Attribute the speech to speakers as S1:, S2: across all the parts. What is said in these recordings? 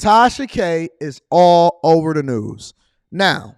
S1: Tasha K is all over the news. Now,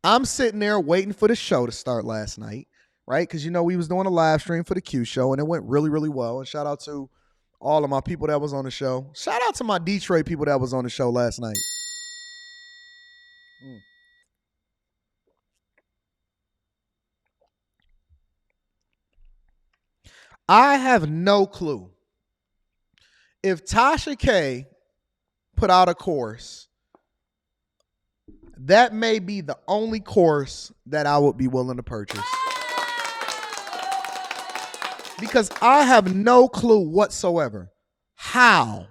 S1: I'm sitting there waiting for the show to start last night, right? Because, we was doing a live stream for the Q show, and it went really, really well. And shout out to all of my people that was on the show. Shout out to my Detroit people that was on the show last night. I have no clue if Tasha K put out a course. That may be the only course that I would be willing to purchase. Because I have no clue whatsoever how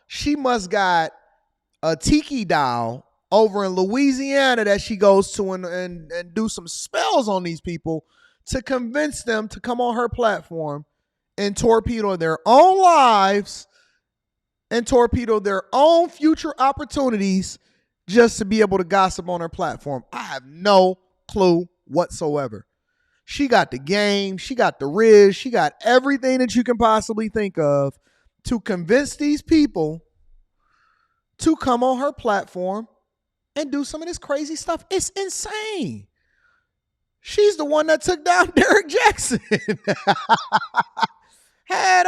S1: she must got a tiki doll over in Louisiana that she goes to and do some spells on these people to convince them to come on her platform and torpedo their own lives and torpedo their own future opportunities just to be able to gossip on her platform. I have no clue whatsoever. She got the game, she got the riz, she got everything that you can possibly think of to convince these people to come on her platform and do some of this crazy stuff. It's insane. She's the one that took down Derrick Jackson. Had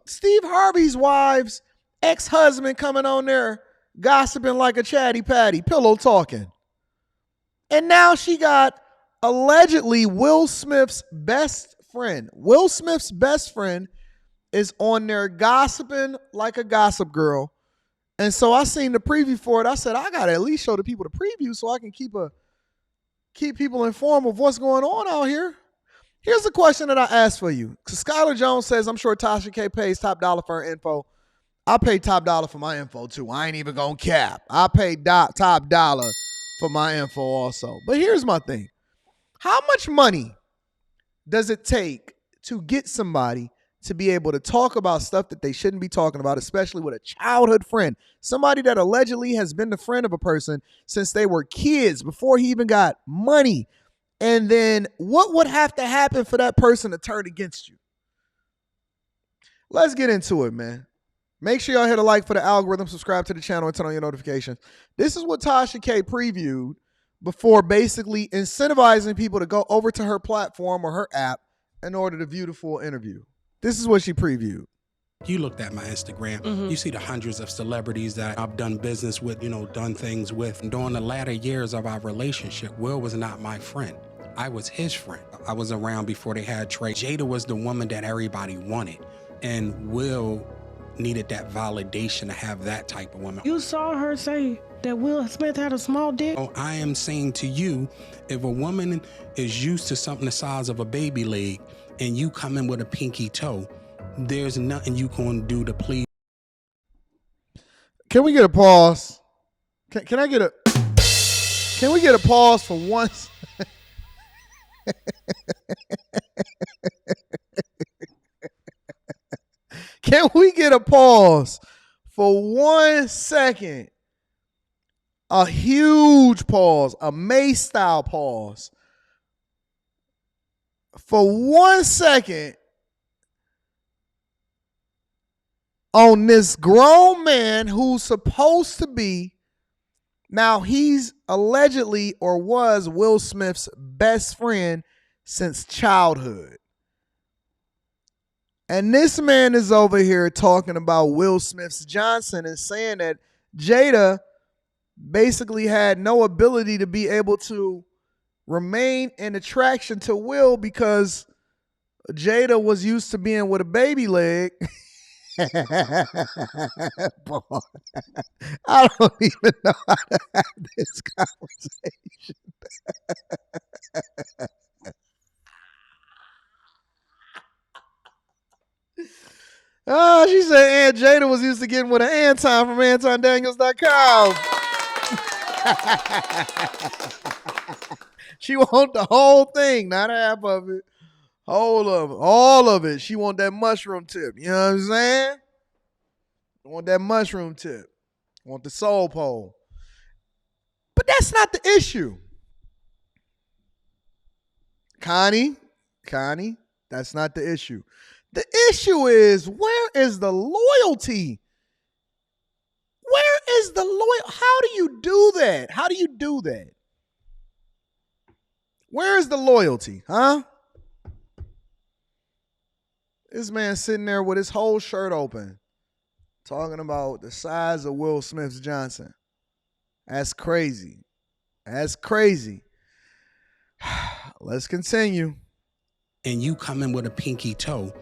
S1: Steve Harvey's wife's ex-husband coming on there gossiping like a chatty patty, pillow talking. And now she got allegedly Will Smith's best friend. Will Smith's best friend is on there gossiping like a gossip girl. And so I seen the preview for it. I said, I got to at least show the people the preview so I can keep people informed of what's going on out here. Here's the question that I asked for you. Skylar Jones says, I'm sure Tasha K pays top dollar for her info. I pay top dollar for my info too. I ain't even gonna cap. I pay top dollar for my info also. But here's my thing. How much money does it take to get somebody to be able to talk about stuff that they shouldn't be talking about, especially with a childhood friend, somebody that allegedly has been the friend of a person since they were kids, before he even got money? And then what would have to happen for that person to turn against you? Let's get into it, man. Make sure y'all hit a like for the algorithm, subscribe to the channel, and turn on your notifications. This is what Tasha K previewed before basically incentivizing people to go over to her platform or her app in order to view the full interview. This is what she previewed.
S2: You looked at my Instagram, you see the hundreds of celebrities that I've done business with, done things with. And during the latter years of our relationship, Will was not my friend. I was his friend. I was around before they had Trey. Jada was the woman that everybody wanted. And Will needed that validation to have that type of woman.
S3: You saw her say that Will Smith had a small dick?
S2: Oh, I am saying to you, if a woman is used to something the size of a baby leg and you come in with a pinky toe, there's nothing you can do to please.
S1: Can we get a pause? Can we get a pause for once? Can we get a pause for 1 second? A huge pause, a May style pause. For 1 second on this grown man who's supposed to be, now he's allegedly or was Will Smith's best friend since childhood. And this man is over here talking about Will Smith's Johnson and saying that Jada basically had no ability to be able to remain in attraction to Will because Jada was used to being with a baby leg. Boy, I don't even know how to have this conversation. Oh, she said Aunt Jada was used to getting with an Anton from AntonDaniels.com. She want the whole thing, not half of it. Whole of it, all of it. She want that mushroom tip. You know what I'm saying? Want that mushroom tip. Want the soul pole. But that's not the issue. Connie, that's not the issue. The issue is, where is the loyalty? Where is the loyal? How do you do that? How do you do that? Where is the loyalty, huh? This man sitting there with his whole shirt open, talking about the size of Will Smith's Johnson. That's crazy. That's crazy. Let's continue.
S2: And you come in with a pinky toe,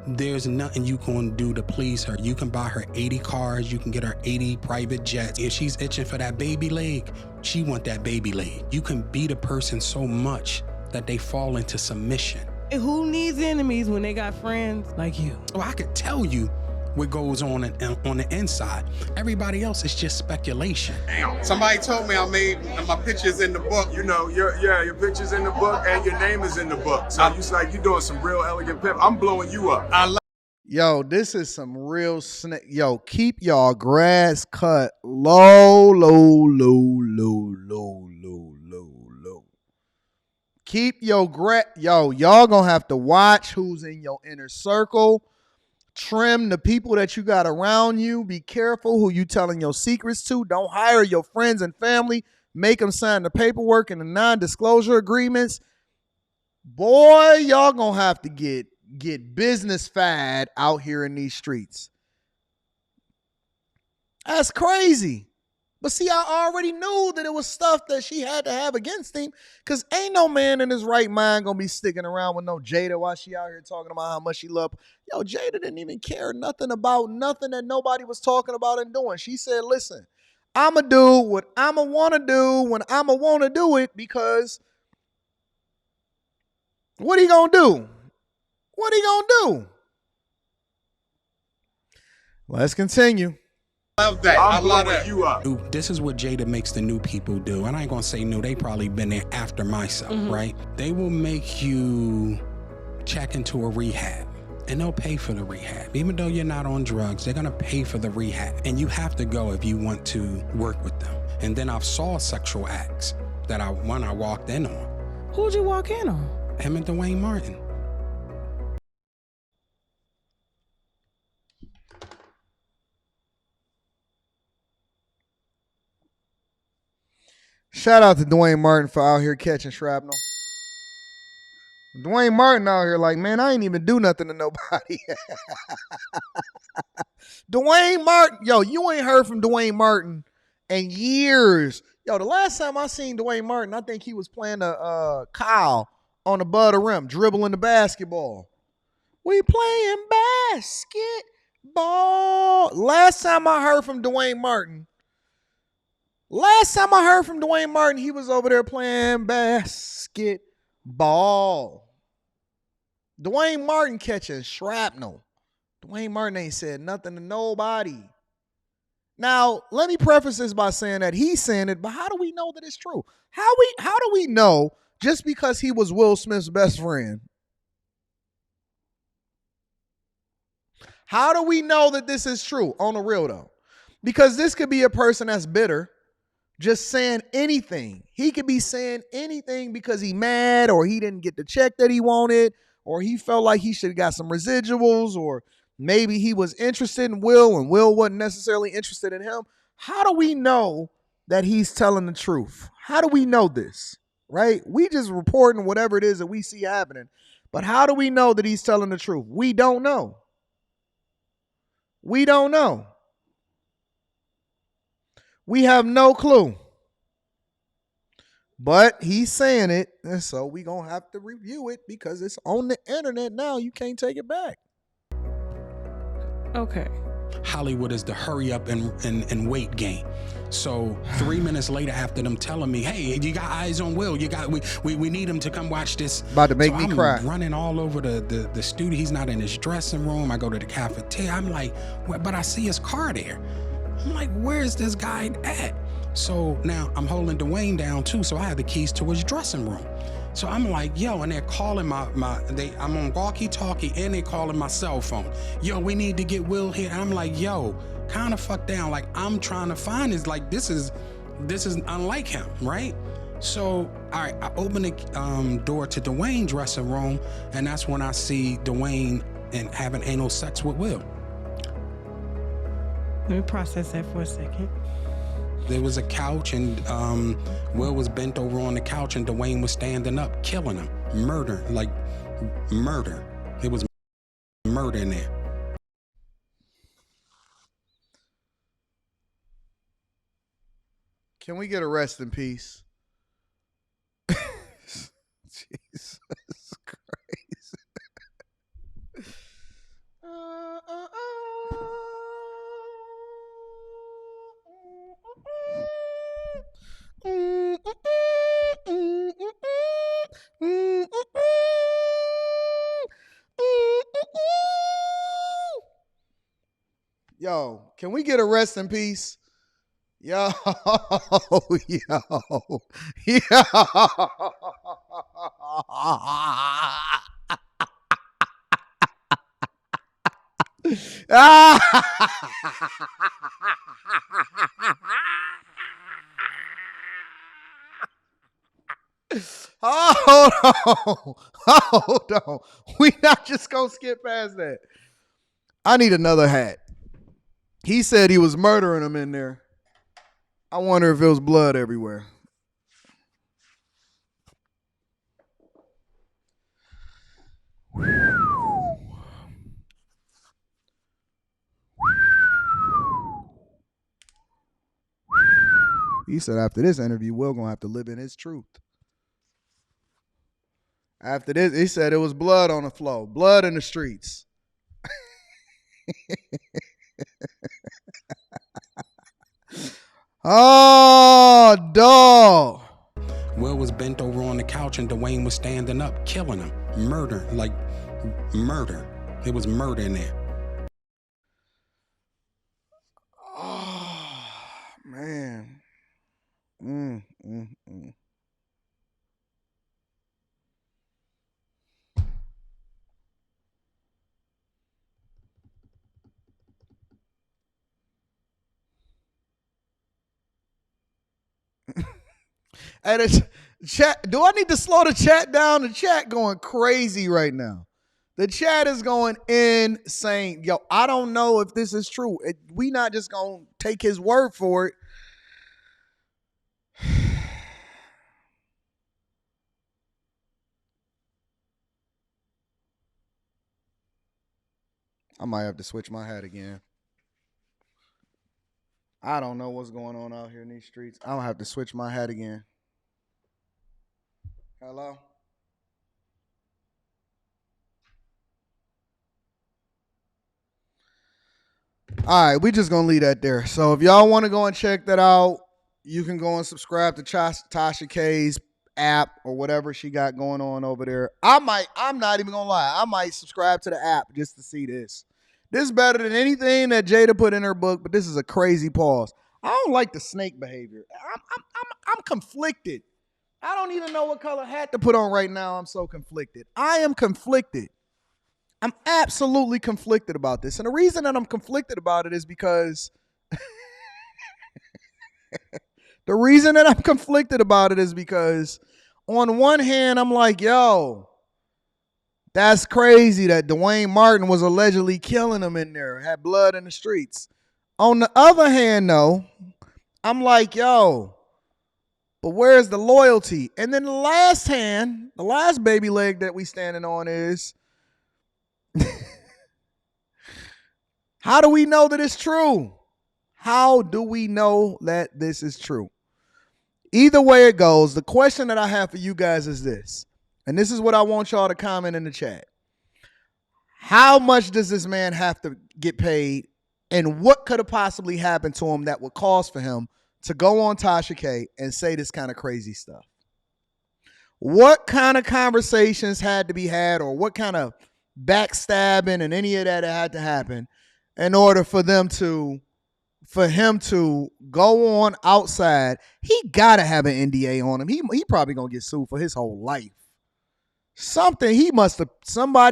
S2: there's nothing you can do to please her. You can buy her 80 cars, you can get her 80 private jets. If she's itching for that baby leg, she want that baby leg. You can beat a person so much that they fall into submission.
S3: And who needs enemies when they got friends like you?
S2: Well, I could tell you what goes on the inside. Everybody else is just speculation.
S4: Damn. Somebody told me I made my pictures in the book.
S5: You know, your picture's in the book and your name is in the book. So you like you doing some real elegant pimp. I'm blowing you up.
S1: Yo, this is some real snake. Yo, keep y'all grass cut low. Keep your grass. Yo, y'all gonna have to watch who's in your inner circle. Trim the people that you got around you. Be careful who you telling your secrets to. Don't hire your friends and family. Make them sign the paperwork and the non-disclosure agreements. Boy, y'all gonna have to get business fad out here in these streets. That's crazy. But see, I already knew that it was stuff that she had to have against him, because ain't no man in his right mind gonna be sticking around with no Jada while she out here talking about how much she loved. Yo, Jada didn't even care nothing about nothing that nobody was talking about and doing. She said, listen, I'ma do what I'ma wanna do when I'ma wanna do it, because what he gonna do? What he gonna do? Let's continue.
S4: Love that.
S5: I'm
S4: I love
S5: blowing
S4: that.
S5: you up.
S2: This is what Jada makes the new people do. And I ain't gonna say new, they probably been there after myself, right? They will make you check into a rehab. And they'll pay for the rehab. Even though you're not on drugs, they're gonna pay for the rehab. And you have to go if you want to work with them. And then I've saw sexual acts that I walked in on.
S3: Who'd you walk in on?
S2: Him and Duane Martin.
S1: Shout out to Duane Martin for out here catching shrapnel. Duane Martin out here like, man, I ain't even do nothing to nobody. Duane Martin, yo, you ain't heard from Duane Martin in years. Yo, the last time I seen Duane Martin, I think he was playing a Kyle on the butt of the rim, dribbling the basketball. We playing basketball. Last time I heard from Duane Martin, he was over there playing basketball. Duane Martin catching shrapnel. Duane Martin ain't said nothing to nobody. Now, let me preface this by saying that he's saying it, but how do we know that it's true? How do we know just because he was Will Smith's best friend? How do we know that this is true on the real though? Because this could be a person that's bitter, just saying anything. He could be saying anything because he mad, or he didn't get the check that he wanted, or he felt like he should have got some residuals, or maybe he was interested in Will and Will wasn't necessarily interested in him. How do we know that he's telling the truth? How do we know this, right? We just reporting whatever it is that we see happening. But how do we know that he's telling the truth? We don't know. We don't know. We have no clue. But he's saying it, and so we're going to have to review it because it's on the internet now. You can't take it back.
S3: Okay.
S2: Hollywood is the hurry up and wait game. So 3 minutes later, after them telling me, hey, you got eyes on Will, we need him to come watch this.
S1: About to make me cry.
S2: I'm running all over the studio. He's not in his dressing room. I go to the cafeteria. I'm like, but I see his car there. I'm like, where's this guy at? So now I'm holding Duane down too, so I have the keys to his dressing room. So I'm like, yo, and they're calling I'm on walkie-talkie and they're calling my cell phone. Yo, we need to get Will here. And I'm like, yo, kind of fuck down. Like, I'm trying to find this. Like, this is unlike him, right? So, all right, I open the door to Duane's dressing room, and that's when I see Duane and having anal sex with Will.
S3: Let me process that for a second.
S2: There was a couch, and Will was bent over on the couch, and Duane was standing up, killing him. Murder. It was murder in there.
S1: Can we get a rest in peace? Jesus Christ. Yo, can we get a rest in peace? Yo, yo, yo. Hold on. Hold on. We not just gonna skip past that. I need another hat. He said he was murdering him in there. I wonder if there was blood everywhere. He said after this interview, Will gonna have to live in his truth. After this, he said it was blood on the floor, blood in the streets. Oh, dog.
S2: Will was bent over on the couch, and Duane was standing up, killing him. Murder. It was murder in there.
S1: Oh, man. And it's chat. Do I need to slow the chat down? The chat going crazy right now. The chat is going insane. Yo, I don't know if this is true. We not just gonna take his word for it. I might have to switch my hat again. I don't know what's going on out here in these streets. I'm gonna have to switch my hat again. Hello? All right, we just gonna leave that there. So if y'all want to go and check that out, you can go and subscribe to Tasha K's app or whatever she got going on over there. I'm not even gonna lie, I might subscribe to the app just to see this. This is better than anything that Jada put in her book, but this is a crazy pause. I don't like the snake behavior. I'm conflicted. I don't even know what color hat to put on right now. I'm so conflicted. I am conflicted. I'm absolutely conflicted about this. And the reason that I'm conflicted about it is because on one hand, I'm like, yo, that's crazy that Duane Martin was allegedly killing him in there, had blood in the streets. On the other hand, though, I'm like, yo, but where's the loyalty? And then the last baby leg that we standing on is, how do we know that it's true? How do we know that this is true? Either way it goes, the question that I have for you guys is this, and this is what I want y'all to comment in the chat. How much does this man have to get paid, and what could have possibly happened to him that would cause for him to go on Tasha K and say this kind of crazy stuff? What kind of conversations had to be had, or what kind of backstabbing and any of that had to happen in order for him to go on outside? He gotta have an NDA on him. He probably gonna get sued for his whole life. Somebody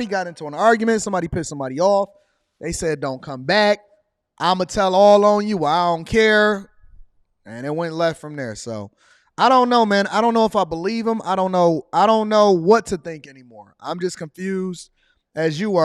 S1: got into an argument, somebody pissed somebody off. They said, don't come back. I'ma tell all on you. I don't care. And it went left from there. So I don't know, man. I don't know if I believe him. I don't know what to think anymore. I'm just confused as you are.